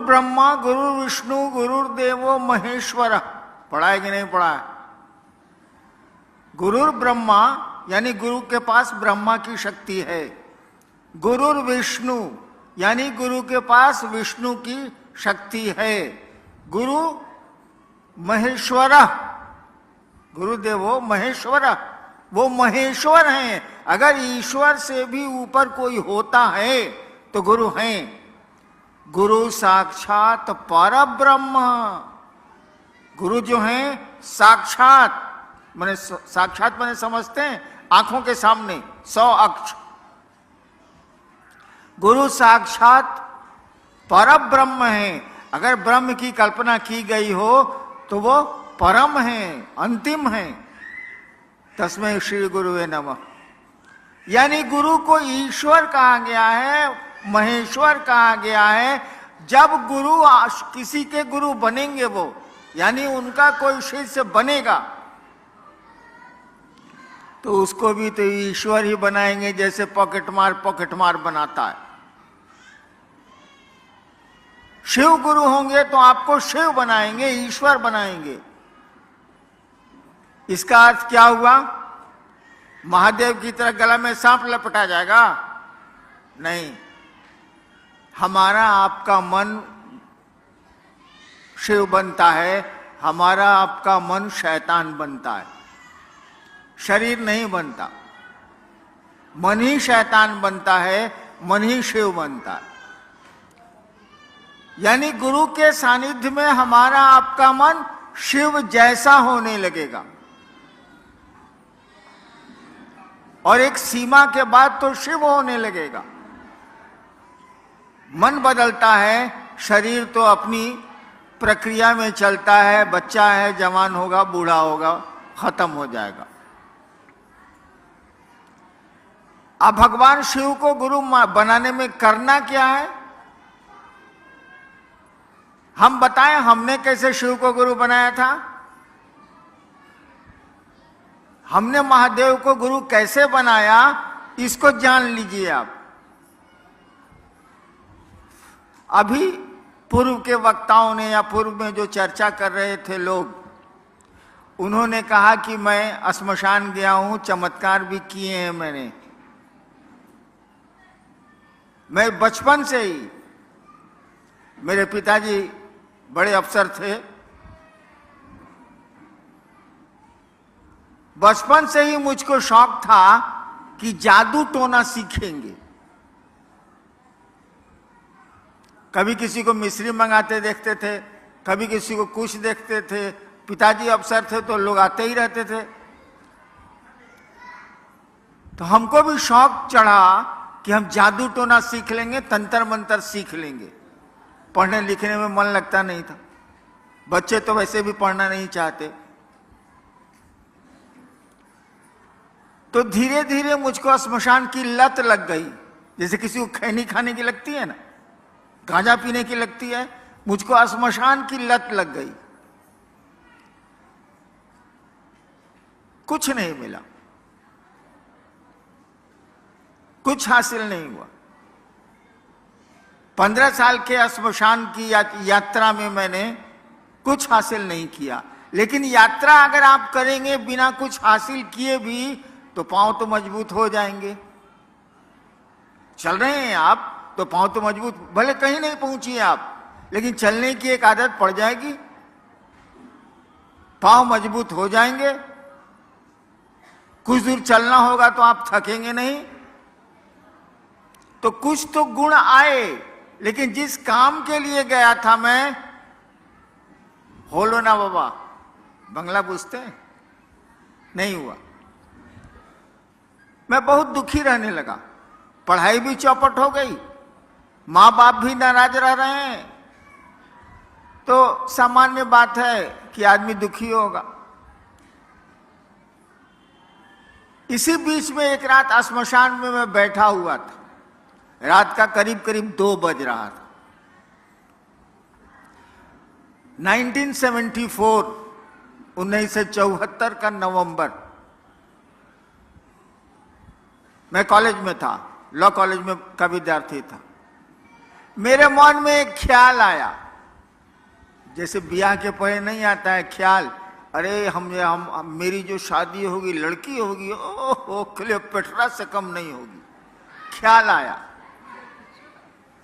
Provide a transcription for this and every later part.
ब्रह्मा गुरु विष्णु गुरुर्देवो महेश्वर। पढ़ा है कि नहीं पढ़ा है? गुरुर ब्रह्मा यानी गुरु के पास ब्रह्मा की शक्ति है। गुरुर विष्णु यानी गुरु के पास विष्णु की शक्ति है। गुरु महेश्वर, गुरुदेवो महेश्वर, वो महेश्वर हैं। अगर ईश्वर से भी ऊपर कोई होता है तो गुरु हैं। गुरु साक्षात परब्रह्म। गुरु जो हैं साक्षात, माने साक्षात माने समझते हैं, आंखों के सामने 100 अक्ष। गुरु साक्षात परब्रह्म है। अगर ब्रह्म की कल्पना की गई हो तो वो परम है, अंतिम है। तस्मै श्री गुरुवे नमः। यानी गुरु को ईश्वर कहा गया है, महेश्वर कहा गया है। जब गुरु किसी के गुरु बनेंगे वो, यानी उनका कोई शिष्य बनेगा, तो उसको भी तो ईश्वर ही बनाएंगे, जैसे पॉकेट मार बनाता है। शिव गुरु होंगे तो आपको शिव बनाएंगे, ईश्वर बनाएंगे। इसका अर्थ क्या हुआ? महादेव की तरह गला में सांप लपटा जाएगा? नहीं। हमारा आपका मन शिव बनता है, हमारा आपका मन शैतान बनता है, शरीर नहीं बनता। मन ही शैतान बनता है, मन ही शिव बनता है। यानी गुरु के सानिध्य में हमारा आपका मन शिव जैसा होने लगेगा, और एक सीमा के बाद तो शिव होने लगेगा। मन बदलता है, शरीर तो अपनी प्रक्रिया में चलता है। बच्चा है, जवान होगा, बूढ़ा होगा, खत्म हो जाएगा। अब भगवान शिव को गुरु बनाने में करना क्या है? हम बताएं हमने कैसे शिव को गुरु बनाया था? हमने महादेव को गुरु कैसे बनाया, इसको जान लीजिए आप। अभी पूर्व के वक्ताओं ने या पूर्व में जो चर्चा कर रहे थे लोग, उन्होंने कहा कि मैं श्मशान गया हूं, चमत्कार भी किए हैं मैंने। मैं बचपन से ही, मेरे पिताजी बड़े अफसर थे, बचपन से ही मुझको शौक था कि जादू टोना सीखेंगे। कभी किसी को मिश्री मंगाते देखते थे, कभी किसी को कुछ देखते थे। पिताजी अफसर थे तो लोग आते ही रहते थे। तो हमको भी शौक चढ़ा कि हम जादू टोना सीख लेंगे, तंत्र मंत्र सीख लेंगे। पढ़ने लिखने में मन लगता नहीं था, बच्चे तो वैसे भी पढ़ना नहीं चाहते। तो धीरे धीरे मुझको श्मशान की लत लग गई, जैसे किसी को खैनी खाने की लगती है ना, गांजा पीने की लगती है, मुझको श्मशान की लत लग गई। कुछ नहीं मिला, कुछ हासिल नहीं हुआ। 15 साल के श्मशान की यात्रा में मैंने कुछ हासिल नहीं किया। लेकिन यात्रा अगर आप करेंगे बिना कुछ हासिल किए भी, तो पांव तो मजबूत हो जाएंगे। चल रहे हैं आप तो पांव तो मजबूत, भले कहीं नहीं पहुंचिए आप, लेकिन चलने की एक आदत पड़ जाएगी, पांव मजबूत हो जाएंगे। कुछ दूर चलना होगा तो आप थकेंगे नहीं। तो कुछ तो गुण आए, लेकिन जिस काम के लिए गया था मैं, होलो ना बाबा, बंगला पूछते हैं, नहीं हुआ। मैं बहुत दुखी रहने लगा, पढ़ाई भी चौपट हो गई, माँ बाप भी नाराज रह रहे हैं, तो सामान्य बात है कि आदमी दुखी होगा। इसी बीच में एक रात श्मशान में मैं बैठा हुआ था, रात का करीब करीब 2 बज रहा था। 1974 का नवंबर, मैं कॉलेज में था, लॉ कॉलेज में का विद्यार्थी था। मेरे मन में एक ख्याल आया, जैसे ब्याह के पहले नहीं आता है ख्याल, अरे हम मेरी जो शादी होगी लड़की होगी, ओह क्लियोपेट्रा से कम नहीं होगी। ख्याल आया,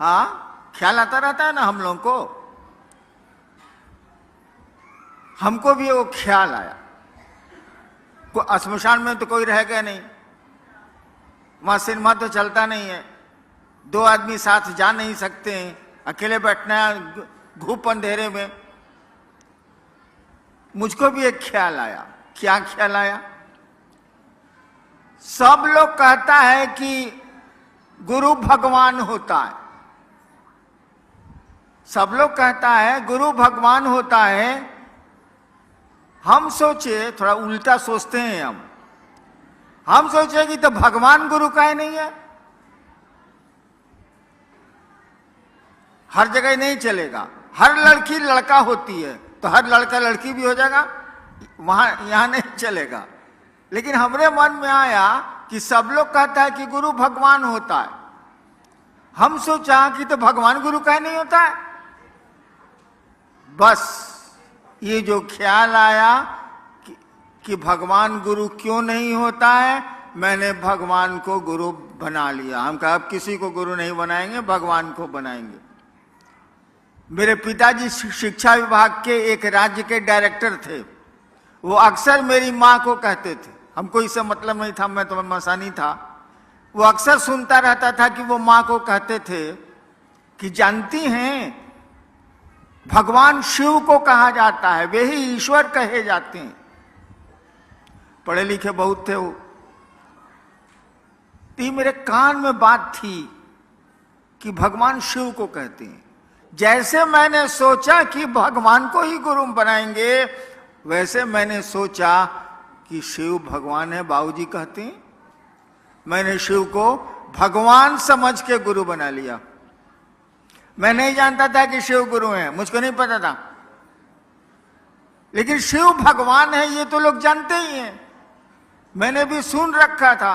हाँ ख्याल आता रहता है ना हम लोगों को। हमको भी वो ख्याल आया, श्मशान में तो कोई रहेगा नहीं, वहां सिनेमा तो चलता नहीं है, दो आदमी साथ जा नहीं सकते हैं, अकेले बैठना है धूप अंधेरे में। मुझको भी एक ख्याल आया। क्या ख्याल आया? सब लोग कहता है कि गुरु भगवान होता है, सब लोग कहता है गुरु भगवान होता है। हम सोचे, थोड़ा उल्टा सोचते हैं हम सोचे कि तो भगवान गुरु का ही नहीं है, हर जगह नहीं चलेगा। हर लड़की लड़का होती है तो हर लड़का लड़की भी हो जाएगा, वहां यहां नहीं चलेगा। लेकिन हमारे मन में आया कि सब लोग कहता है कि गुरु भगवान होता है, हम सोचा कि तो भगवान गुरु का ही नहीं होता है। बस ये जो ख्याल आया कि भगवान गुरु क्यों नहीं होता है, मैंने भगवान को गुरु बना लिया। हम कहा अब किसी को गुरु नहीं बनाएंगे, भगवान को बनाएंगे। मेरे पिताजी शिक्षा विभाग के एक राज्य के डायरेक्टर थे। वो अक्सर मेरी माँ को कहते थे, हमको इससे मतलब नहीं था, मैं तो मसानी था, वो अक्सर सुनता रहता था कि वो माँ को कहते थे कि जानती हैं भगवान शिव को कहा जाता है, वे ही ईश्वर कहे जाते हैं। पढ़े लिखे बहुत थे वो। तो मेरे कान में बात थी कि भगवान शिव को कहते हैं। जैसे मैंने सोचा कि भगवान को ही गुरु बनाएंगे, वैसे मैंने सोचा कि शिव भगवान है, बाबूजी कहते हैं। मैंने शिव को भगवान समझ के गुरु बना लिया। मैं नहीं जानता था कि शिव गुरु हैं, मुझको नहीं पता था, लेकिन शिव भगवान है ये तो लोग जानते ही हैं, मैंने भी सुन रखा था।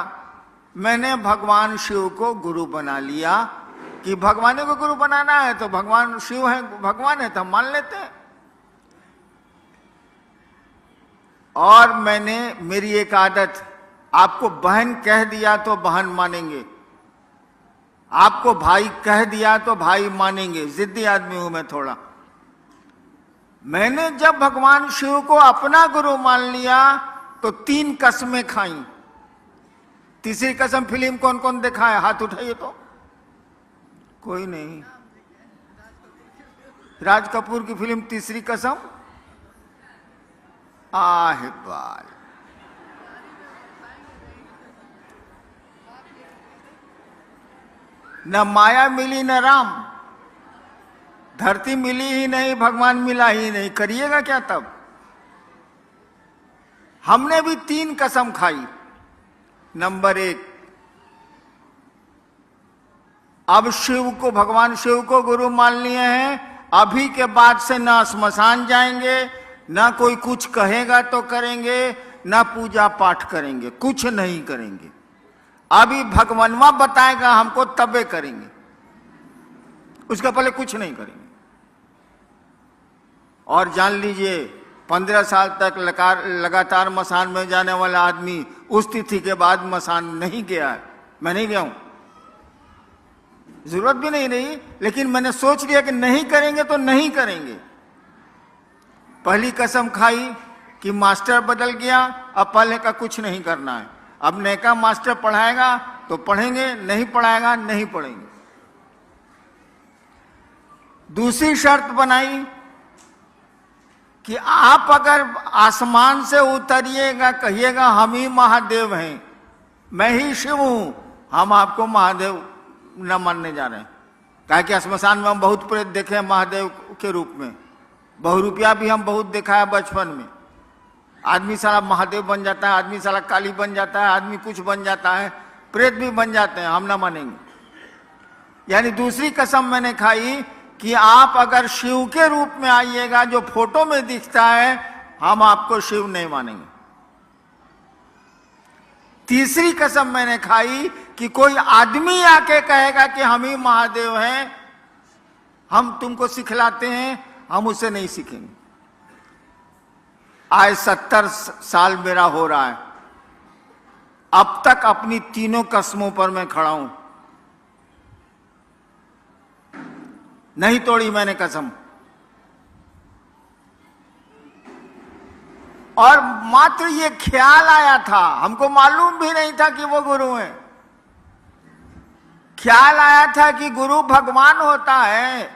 मैंने भगवान शिव को गुरु बना लिया कि भगवान को गुरु बनाना है तो भगवान शिव है, भगवान है तो हम मान लेते हैं। और मैंने, मेरी एक आदत, आपको बहन कह दिया तो बहन मानेंगे, आपको भाई कह दिया तो भाई मानेंगे। जिद्दी आदमी हूं मैं थोड़ा। मैंने जब भगवान शिव को अपना गुरु मान लिया तो 3 कसमें खाई। तीसरी कसम फिल्म कौन कौन देखा है? हाथ उठाइए तो। कोई नहीं। राज कपूर की फिल्म तीसरी कसम। आहे बाल, न माया मिली न राम, धरती मिली ही नहीं, भगवान मिला ही नहीं, करिएगा क्या तब? हमने भी 3 कसम खाई। नंबर 1, अब शिव को, भगवान शिव को गुरु मान लिए हैं, अभी के बाद से ना श्मशान जाएंगे, ना कोई कुछ कहेगा तो करेंगे, ना पूजा पाठ करेंगे, कुछ नहीं करेंगे। अभी भगवानवा बताएगा हमको तबे करेंगे, उसके पहले कुछ नहीं करेंगे। और जान लीजिए 15 साल तक लगातार मसान में जाने वाला आदमी उस तिथि के बाद मसान नहीं गया है। मैं नहीं गया हूं, जरूरत भी नहीं रही, लेकिन मैंने सोच लिया कि नहीं करेंगे तो नहीं करेंगे। पहली कसम खाई कि मास्टर बदल गया, अब पहले का कुछ नहीं करना है। अब नैका मास्टर पढ़ाएगा तो पढ़ेंगे, नहीं पढ़ाएगा नहीं पढ़ेंगे। दूसरी शर्त बनाई कि आप अगर आसमान से उतरिएगा, कहिएगा हम ही महादेव हैं, मैं ही शिव हूं, हम आपको महादेव न मानने जा रहे हैं। कहा कि श्मशान में हम बहुत प्रेत देखे हैं महादेव के रूप में, बहुरूपिया भी हम बहुत देखा है बचपन में। आदमी साला महादेव बन जाता है, आदमी साला काली बन जाता है, आदमी कुछ बन जाता है, प्रेत भी बन जाते हैं, हम ना मानेंगे। यानी दूसरी कसम मैंने खाई कि आप अगर शिव के रूप में आइएगा, जो फोटो में दिखता है, हम आपको शिव नहीं मानेंगे। तीसरी कसम मैंने खाई कि कोई आदमी आके कहेगा कि हम ही महादेव हैं, हम तुमको सिखलाते हैं, हम उसे नहीं सीखेंगे। आज 70 साल मेरा हो रहा है, अब तक अपनी तीनों कस्मों पर मैं खड़ा हूं, नहीं तोड़ी मैंने कसम। और मात्र ये ख्याल आया था, हमको मालूम भी नहीं था कि वो गुरु हैं। ख्याल आया था कि गुरु भगवान होता है।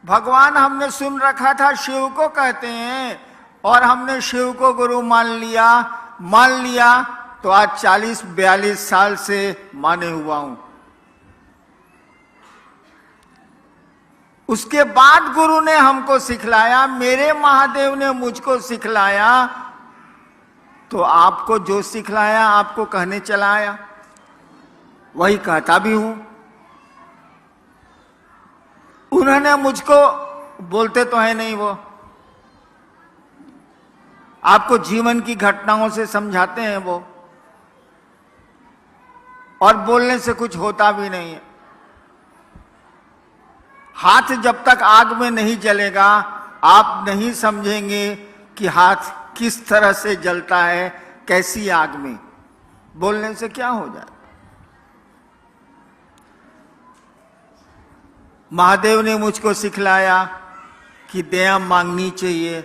भगवान हमने सुन रखा था शिव को कहते हैं, और हमने शिव को गुरु मान लिया तो आज 40-42 साल से माने हुआ हूं। उसके बाद गुरु ने हमको सिखलाया, मेरे महादेव ने मुझको सिखलाया, तो आपको जो सिखलाया आपको कहने चला आया, वही कहता भी हूं। उन्होंने मुझको, बोलते तो है नहीं वो, आपको जीवन की घटनाओं से समझाते हैं वो, और बोलने से कुछ होता भी नहीं है। हाथ जब तक आग में नहीं जलेगा, आप नहीं समझेंगे कि हाथ किस तरह से जलता है, कैसी आग में। बोलने से क्या हो जाए। महादेव ने मुझको सिखलाया कि दया मांगनी चाहिए।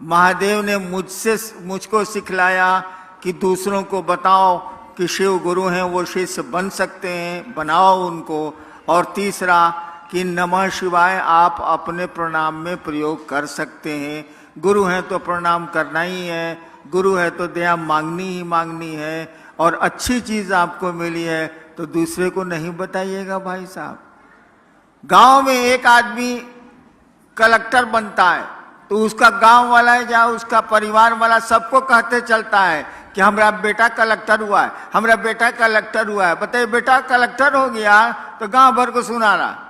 महादेव ने मुझको सिखलाया कि दूसरों को बताओ कि शिव गुरु हैं, वो शिष्य बन सकते हैं, बनाओ उनको। और तीसरा कि नमः शिवाय आप अपने प्रणाम में प्रयोग कर सकते हैं। गुरु हैं तो प्रणाम करना ही है, गुरु है तो दया मांगनी ही मांगनी है, और अच्छी चीज आपको मिली है तो दूसरे को नहीं बताइएगा। भाई साहब, गांव में एक आदमी कलेक्टर बनता है तो उसका गांव वाला है या उसका परिवार वाला सबको कहते चलता है कि हमारा बेटा कलेक्टर हुआ है, हमारा बेटा कलेक्टर हुआ है। बताइए, बेटा कलेक्टर हो गया तो गांव भर को सुना रहा।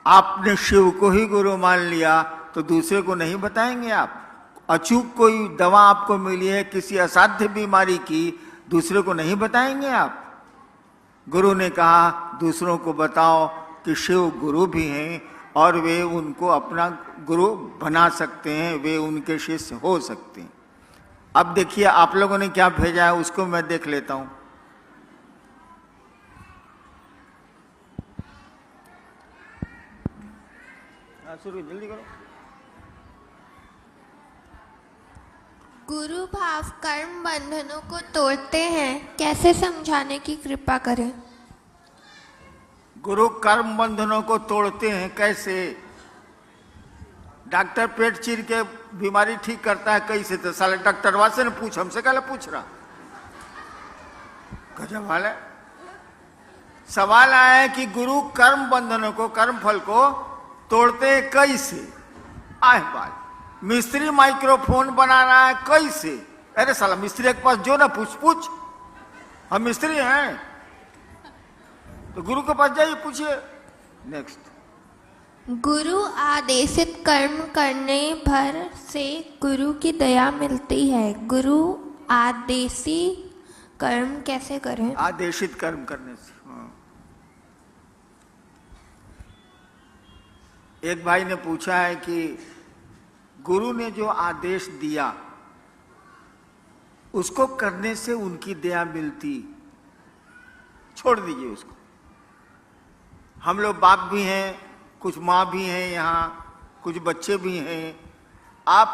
आपने शिव को ही गुरु मान लिया तो दूसरे को नहीं बताएंगे आप। अचूक कोई दवा आपको मिली है किसी असाध्य बीमारी की, दूसरे को नहीं बताएंगे आप। गुरु ने कहा दूसरों को बताओ कि शिव गुरु भी हैं और वे उनको अपना गुरु बना सकते हैं, वे उनके शिष्य हो सकते हैं। अब देखिए आप लोगों ने क्या भेजा है, उसको मैं देख लेता हूं। शुरू जल्दी करो। गुरु भाव कर्म बंधनों को तोड़ते हैं, कैसे समझाने की कृपा करें। गुरु कर्म बंधनों को तोड़ते हैं कैसे? डॉक्टर पेट चीर के बीमारी ठीक करता है कैसे? तो साले डॉक्टर वासे ने पूछ, हमसे क्या पूछ रहा। गजब वाला है। सवाल आया है कि गुरु कर्म बंधनों को, कर्म फल को तोड़ते हैं कैसे? आए बात, मिस्त्री माइक्रोफोन बना रहा है कैसे? अरे साला मिस्त्री के पास जो ना पूछ, हम मिस्त्री हैं तो गुरु के पास जाइए, पूछिए। नेक्स्ट, गुरु आदेशित कर्म करने भर से गुरु की दया मिलती है। गुरु आदेशी कर्म कैसे करें? आदेशित कर्म करने से। हाँ। एक भाई ने पूछा है कि गुरु ने जो आदेश दिया उसको करने से उनकी दया मिलती, छोड़ दीजिए उसको। हम लोग बाप भी हैं, कुछ माँ भी हैं, यहाँ कुछ बच्चे भी हैं। आप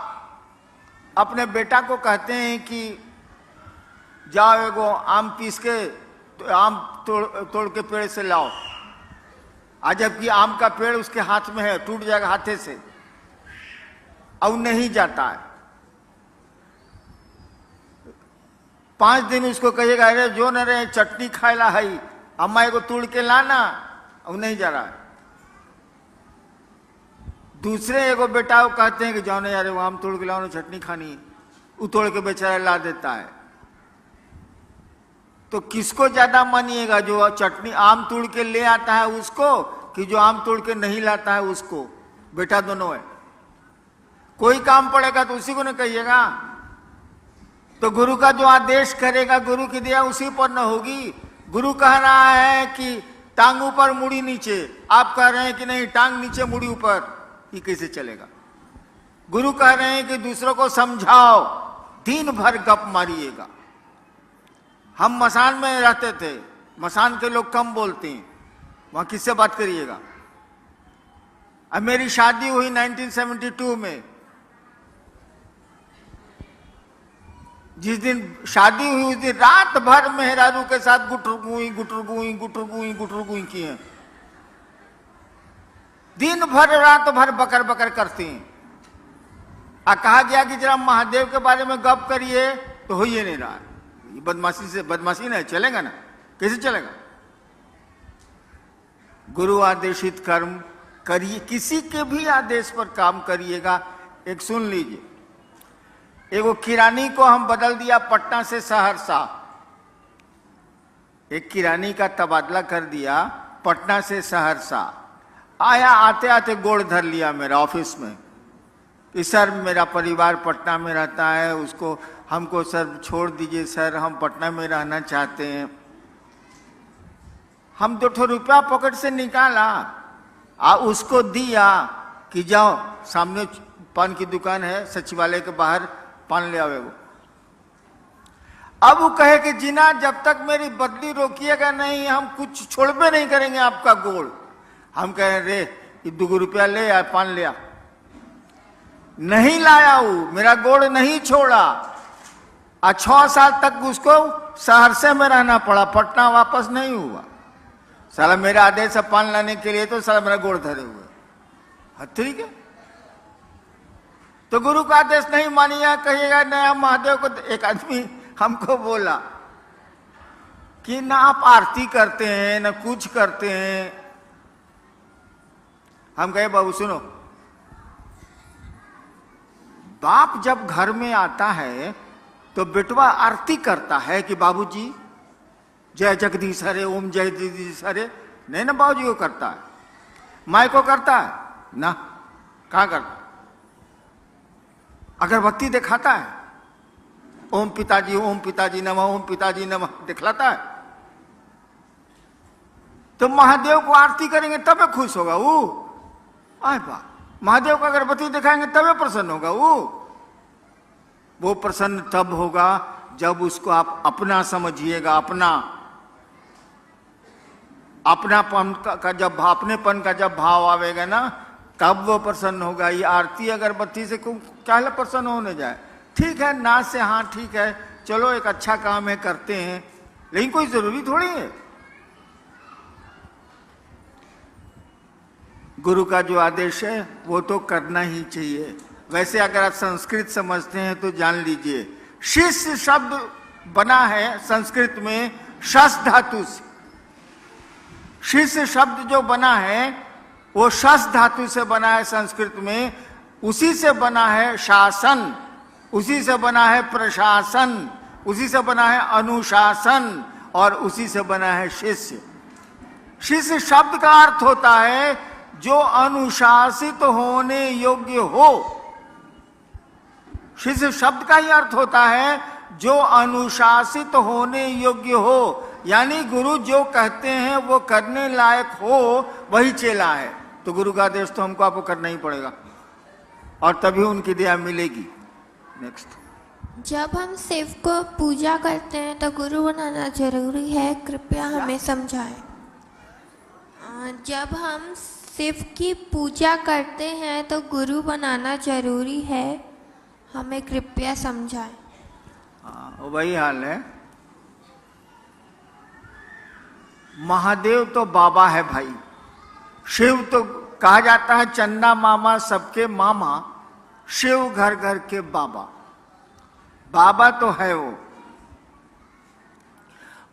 अपने बेटा को कहते हैं कि जाओ एगो आम पीस के तो आम तोड़ के पेड़ से लाओ, आज जबकि आम का पेड़ उसके हाथ में है, टूट जाएगा हाथे से, और नहीं जाता है। 5 दिन उसको कहिएगा अरे जो न रे चटनी खाएला है, अम्मा एगो तोड़ के लाना, और नहीं जा रहा है। दूसरे एगो बेटा को कहते हैं कि जाओ ना यार वो आम तोड़ के लाओ ना, चटनी खानी है, वो तोड़ के बेचारा ला देता है। तो किसको ज्यादा मानिएगा, जो चटनी आम तोड़ के ले आता है उसको, कि जो आम तोड़ के नहीं लाता है उसको? बेटा दोनों है। कोई काम पड़ेगा तो उसी को न कहिएगा। तो गुरु का जो आदेश करेगा, गुरु की दया उसी पर न होगी। गुरु कह रहा है कि टांग ऊपर मुड़ी नीचे, आप कह रहे हैं कि नहीं टांग नीचे मुड़ी ऊपर, ये कैसे चलेगा? गुरु कह रहे हैं कि दूसरों को समझाओ, दिन भर गप मारिएगा। हम मसान में रहते थे, मसान के लोग कम बोलते हैं, वहां किससे बात करिएगा? अब मेरी शादी हुई 1972 में, जिस दिन शादी हुई उस दिन रात भर मेहरारू के साथ गुटुर गुई किए। दिन भर रात भर बकर बकर करते हैं। कहा गया कि जरा महादेव के बारे में गप करिए, तो हो ही नहीं रहा। ये बदमाशी नहीं चलेगा ना, कैसे चलेगा? गुरु आदेशित कर्म करिए, किसी के भी आदेश पर काम करिएगा। एक सुन लीजिए, एगो किरानी को हम बदल दिया पटना से सहरसा, एक किरानी का तबादला कर दिया पटना से सहरसा। आया, आते आते गोड़ धर लिया मेरा ऑफिस में कि सर मेरा परिवार पटना में रहता है, उसको हमको सर छोड़ दीजिए सर, हम पटना में रहना चाहते हैं। हम 2 रुपया पॉकेट से निकाला उसको दिया कि जाओ सामने पान की दुकान है सचिवालय के बाहर, पान ले आवे वो। अब वो कहे कि जिना जब तक मेरी बदली रोकिएगा नहीं हम कुछ छोड़बे नहीं करेंगे आपका गोड़। हम कहे रे 2 रुपया ले आ, पान ले आ। नहीं लाया, वो मेरा गोड़ नहीं छोड़ा। 6 साल तक उसको सहरसे में रहना पड़ा, पटना वापस नहीं हुआ। साला मेरा आदेश है पान लाने के लिए, तो साला मेरा गोड़ धरे हुए। ठीक है, तो गुरु का आदेश नहीं मानिएगा, कहिएगा नया महादेव को। एक आदमी हमको बोला कि ना आप आरती करते हैं ना कुछ करते हैं। हम कहे बाबू सुनो, बाप जब घर में आता है तो बेटवा आरती करता है कि बाबूजी जय जगदीश हरे, ओम जय जगदीश हरे। नहीं ना, बाबूजी को करता है। माई को करता है ना, कहां करता है? अगरबत्ती दिखाता है, ओम पिताजी नमः, ओम पिताजी नमः दिखलाता है। तो महादेव को आरती करेंगे तब खुश होगा वो। आए बा, महादेव को अगरबत्ती दिखाएंगे तब प्रसन्न होगा वो प्रसन्न तब होगा जब उसको आप अपना समझिएगा। अपनापन का जब अपनेपन का जब भाव आवेगा ना, तब वो प्रसन्न होगा। ये आरती अगरबत्ती से क्या प्रसन्न होने जाए? ठीक है ना से हाँ ठीक है, चलो एक अच्छा काम है करते हैं, लेकिन कोई जरूरी थोड़ी है। गुरु का जो आदेश है वो तो करना ही चाहिए। वैसे अगर आप संस्कृत समझते हैं तो जान लीजिए, शिष्य शब्द बना है संस्कृत में शस धातु से। शिष्य शब्द जो बना है वो शस धातु से बना है संस्कृत में। उसी से बना है शासन, उसी से बना है प्रशासन, उसी से बना है अनुशासन, और उसी से बना है शिष्य। शिष्य शब्द का अर्थ होता है जो अनुशासित होने योग्य हो। शिष्य शब्द का ही अर्थ होता है जो अनुशासित होने योग्य हो, यानी गुरु जो कहते हैं वो करने लायक हो, वही चेला है। तो गुरु का आदेश तो हमको आपको करना ही पड़ेगा, और तभी उनकी दया मिलेगी। नेक्स्ट, जब हम शिव को पूजा करते हैं तो गुरु बनाना जरूरी है, कृपया हमें समझाएं। जब हम शिव की पूजा करते हैं तो गुरु बनाना जरूरी है, हमें कृपया समझाएं। वही हाल है। महादेव तो बाबा है भाई, शिव तो कहा जाता है चंदा मामा सबके मामा, शिव घर घर के बाबा। बाबा तो है वो,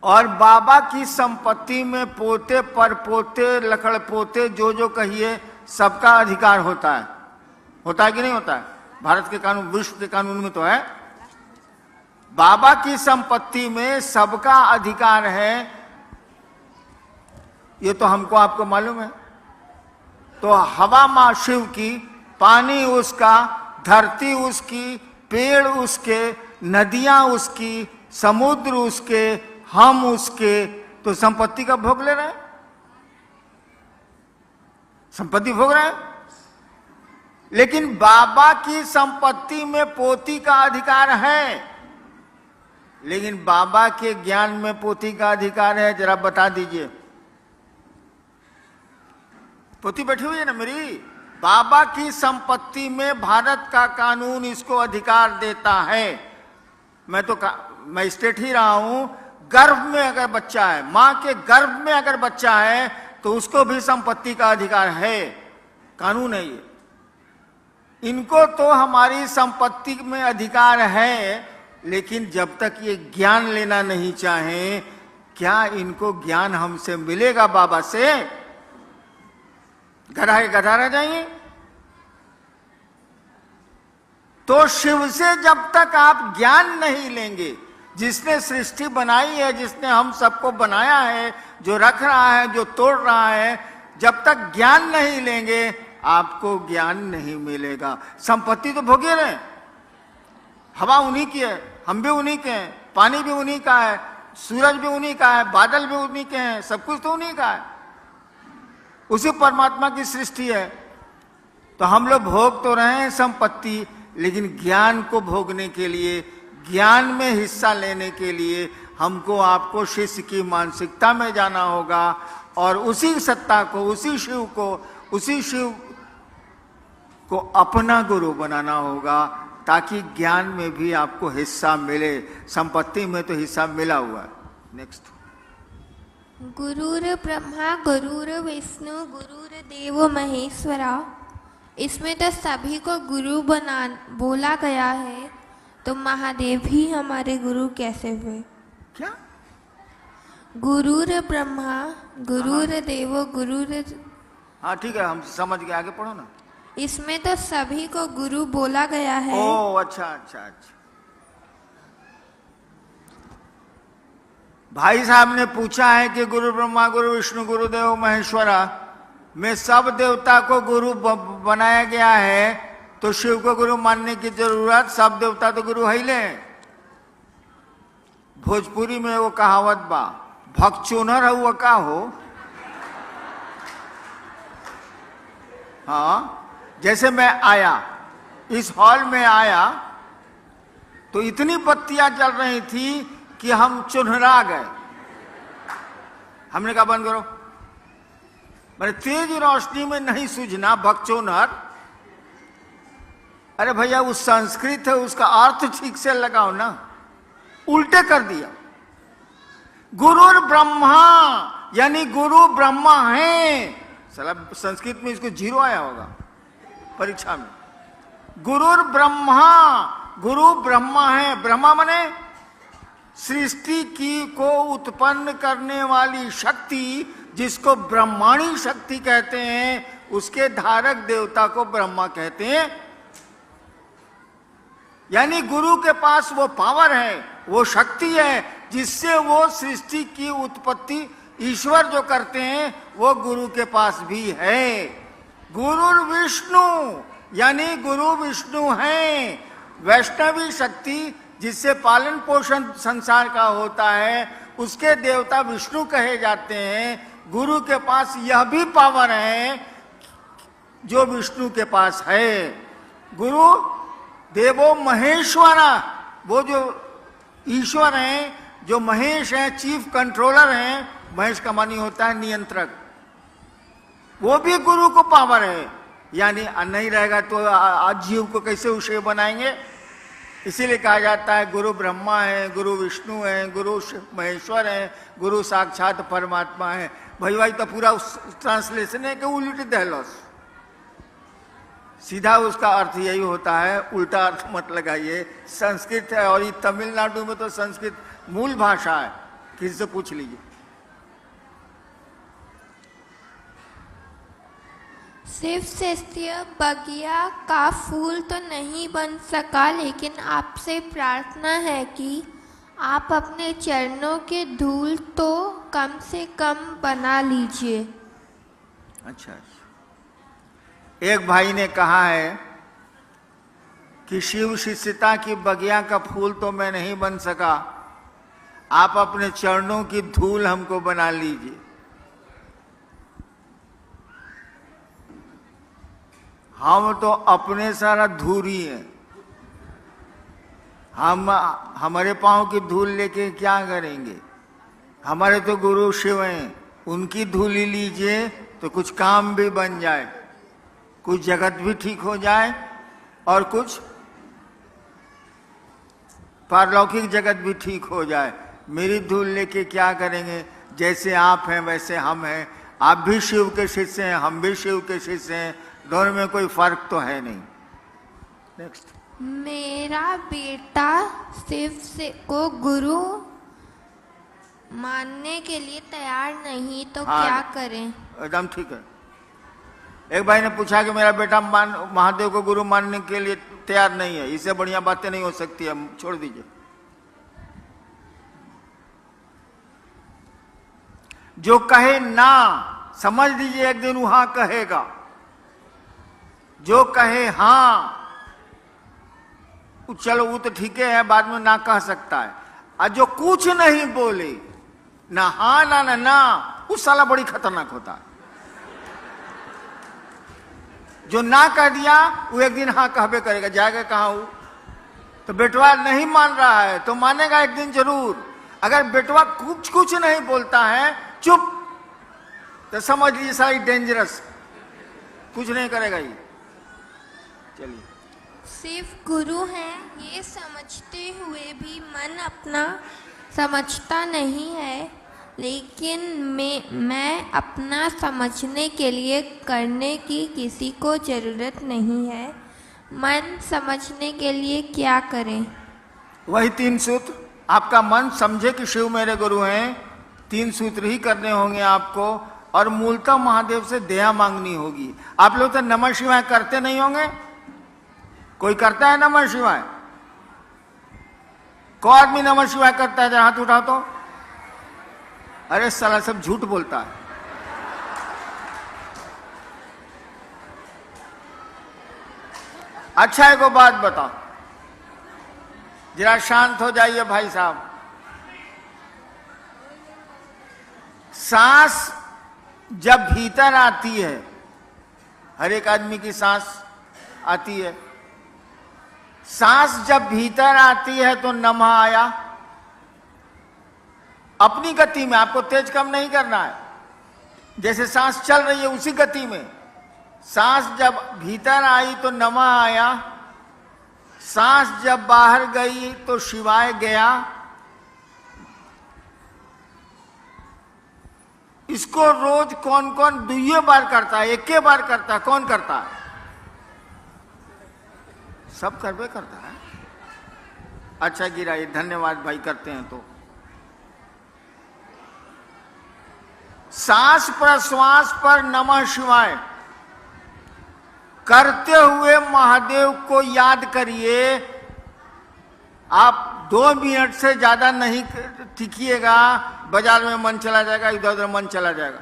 और बाबा की संपत्ति में पोते पर पोते लकड़ पोते जो कहिए सबका अधिकार होता है कि नहीं होता है? भारत के कानून, विश्व के कानून में तो है। बाबा की संपत्ति में सबका अधिकार है, ये तो हमको आपको मालूम है। तो हवा मां शिव की, पानी उसका, धरती उसकी, पेड़ उसके, नदियां उसकी, समुद्र उसके, हम उसके, तो संपत्ति का भोग ले रहे हैं। संपत्ति भोग रहे हैं। लेकिन बाबा की संपत्ति में पोती का अधिकार है, लेकिन बाबा के ज्ञान में पोती का अधिकार है? जरा बता दीजिए। पोती बैठी हुई है ना मेरी। बाबा की संपत्ति में भारत का कानून इसको अधिकार देता है। मैं स्टेट ही रहा हूं, गर्भ में अगर बच्चा है, मां के गर्भ में अगर बच्चा है तो उसको भी संपत्ति का अधिकार है, कानून है ये। इनको तो हमारी संपत्ति में अधिकार है, लेकिन जब तक ये ज्ञान लेना नहीं चाहे, क्या इनको ज्ञान हमसे मिलेगा बाबा से? गधा के गधा रह जाएंगे। तो शिव से जब तक आप ज्ञान नहीं लेंगे, जिसने सृष्टि बनाई है, जिसने हम सबको बनाया है, जो रख रहा है, जो तोड़ रहा है, जब तक ज्ञान नहीं लेंगे आपको ज्ञान नहीं मिलेगा। संपत्ति तो भोगे रहे, हवा उन्हीं की है, हम भी उन्हीं के हैं, पानी भी उन्हीं का है, सूरज भी उन्हीं का है, बादल भी उन्हीं के हैं, सब कुछ तो उन्हीं का है, उसी परमात्मा की सृष्टि है। तो हम लोग भोग तो रहे हैं संपत्ति, लेकिन ज्ञान को भोगने के लिए, ज्ञान में हिस्सा लेने के लिए हमको आपको शिष्य की मानसिकता में जाना होगा और उसी सत्ता को, उसी शिव को अपना गुरु बनाना होगा, ताकि ज्ञान में भी आपको हिस्सा मिले। संपत्ति में तो हिस्सा मिला हुआ है। नेक्स्ट। गुरुर ब्रह्मा गुरुर विष्णु गुरुर देवो महेश्वरा। इसमें तो सभी को गुरु बोला गया है, तो महादेव ही हमारे गुरु कैसे हुए? क्या? गुरुर ब्रह्मा गुरुर देवो गुरुर। हाँ ठीक है, हम समझ गए, आगे पढ़ो ना। इसमें तो सभी को गुरु बोला गया है। ओ अच्छा। भाई साहब ने पूछा है कि गुरु ब्रह्मा गुरु विष्णु गुरुदेव महेश्वरा में सब देवता को गुरु बनाया गया है, तो शिव को गुरु मानने की जरूरत? सब देवता तो गुरु है ही ले। भोजपुरी में वो कहावत बा, भगचोनर हुआ का हो। हाँ, जैसे मैं आया, इस हॉल में आया तो इतनी बत्तियां जल रही थी कि हम चुनहरा गए। हमने कहा बंद करो, मैंने तेज रोशनी में नहीं सूझना, भगचोनर। अरे भैया वो संस्कृत है, उसका अर्थ ठीक से लगाओ ना, उल्टे कर दिया। गुरुर ब्रह्मा यानी गुरु ब्रह्मा है। साला संस्कृत में इसको 0 आया होगा परीक्षा में। गुरुर ब्रह्मा, गुरु ब्रह्मा है। ब्रह्मा माने सृष्टि की को उत्पन्न करने वाली शक्ति, जिसको ब्रह्माणी शक्ति कहते हैं, उसके धारक देवता को ब्रह्मा कहते हैं। यानी गुरु के पास वो पावर है, वो शक्ति है, जिससे वो सृष्टि की उत्पत्ति ईश्वर जो करते हैं वो गुरु के पास भी है। गुरु विष्णु यानी गुरु विष्णु है, वैष्णवी शक्ति जिससे पालन पोषण संसार का होता है, उसके देवता विष्णु कहे जाते हैं। गुरु के पास यह भी पावर है जो विष्णु के पास है। गुरु देवो महेश्वरा, वो जो ईश्वर हैं, जो महेश हैं, चीफ कंट्रोलर हैं। महेश का मानी होता है नियंत्रक, वो भी गुरु को पावर है। यानी नहीं रहेगा तो जीव को कैसे उसे बनाएंगे? इसीलिए कहा जाता है गुरु ब्रह्मा है, गुरु विष्णु है, गुरु महेश्वर है, गुरु साक्षात परमात्मा है। भाई तो पूरा ट्रांसलेशन है कि उल्टी दहलोस। सीधा उसका अर्थ यही होता है, उल्टा अर्थ मत लगाइए। संस्कृत है और ये तमिलनाडु में तो संस्कृत मूल भाषा है, किसी से पूछ लीजिए। शिव शिष्य बगिया का फूल तो नहीं बन सका, लेकिन आपसे प्रार्थना है कि आप अपने चरणों के धूल तो कम से कम बना लीजिए। अच्छा, एक भाई ने कहा है कि शिव शिष्यता की बगिया का फूल तो मैं नहीं बन सका, आप अपने चरणों की धूल हमको बना लीजिए। हम तो अपने सारा धूल ही है। हम हमारे पांव की धूल लेके क्या करेंगे? हमारे तो गुरु शिव हैं, उनकी धूल ही लीजिए तो कुछ काम भी बन जाए, कुछ जगत भी ठीक हो जाए और कुछ पारलौकिक जगत भी ठीक हो जाए। मेरी धूल लेके क्या करेंगे? जैसे आप हैं वैसे हम हैं, आप भी शिव के शिष्य हैं, हम भी शिव के शिष्य हैं, दोनों में कोई फर्क तो है नहीं। नेक्स्ट। मेरा बेटा शिव से को गुरु मानने के लिए तैयार नहीं, तो हाँ, क्या करें? एकदम ठीक है। एक भाई ने पूछा कि मेरा बेटा महादेव को गुरु मानने के लिए तैयार नहीं है, इससे बढ़िया बातें नहीं हो सकती है, छोड़ दीजिए। जो कहे ना, समझ लीजिए एक दिन वहां कहेगा। जो कहे हाँ, चलो वो तो ठीक है, बाद में ना कह सकता है। और जो कुछ नहीं बोले, ना हाँ ना, उस साला बड़ी खतरनाक होता है। जो ना कह दिया वो एक दिन हाँ कहबे करेगा, जाएगा कहाँ वो? तो बेटवा नहीं मान रहा है तो मानेगा एक दिन जरूर। अगर बेटवा कुछ नहीं बोलता है, चुप, तो समझ लीजिए सारी डेंजरस, कुछ नहीं करेगा ये। चलिए। शिव गुरु हैं ये समझते हुए भी मन अपना समझता नहीं है, लेकिन मैं अपना समझने के लिए करने की किसी को ज़रूरत नहीं है। मन समझने के लिए क्या करें? वही 3 सूत्र। आपका मन समझे कि शिव मेरे गुरु हैं, 3 सूत्र ही करने होंगे आपको, और मूलतः महादेव से दया मांगनी होगी। आप लोग तो नमः शिवाय करते नहीं होंगे? कोई करता है नमः शिवाय? कोई आदमी नमः शिवाय करता है? हाथ उठाओ तो। अरे साला सब झूठ बोलता है। अच्छा एक बात बताओ, जरा शांत हो जाइए भाई साहब। सांस जब भीतर आती है, हर एक आदमी की सांस आती है, सांस जब भीतर आती है तो नमः आया। अपनी गति में, आपको तेज कम नहीं करना है, जैसे सांस चल रही है उसी गति में। सांस जब भीतर आई तो नमः आया, सांस जब बाहर गई तो शिवाय गया। इसको रोज कौन कौन 2 बार करता है, 1 बार करता है? कौन करता है? सब करवे करता है। अच्छा गिराइए, धन्यवाद भाई, करते हैं तो। सांस प्रश्वास पर नमः शिवाय करते हुए महादेव को याद करिए। आप 2 मिनट से ज्यादा नहीं टिकिएगा, बाजार में मन चला जाएगा, इधर उधर मन चला जाएगा।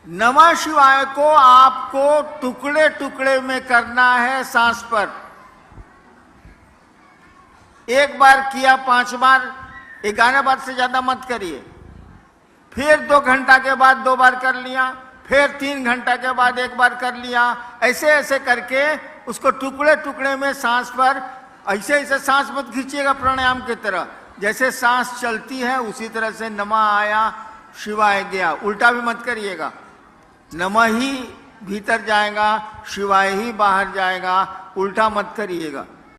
नमः शिवाय को आपको टुकड़े टुकड़े में करना है सांस पर। 1 बार किया, 5 बार, 11 बार से ज्यादा मत करिए। फिर 2 घंटा के बाद 2 बार कर लिया, फिर 3 घंटा के बाद 1 बार कर लिया। ऐसे ऐसे करके उसको टुकड़े टुकड़े में सांस पर, ऐसे ऐसे सांस मत खींचिएगा प्राणायाम की तरह। जैसे सांस चलती है उसी तरह से नमः आया, शिवाय गया, उल्टा भी मत करिएगा। नमः ही भीतर जाएगा, शिवाय ही बाहर जाएगा, उल्टा मत करिएगा।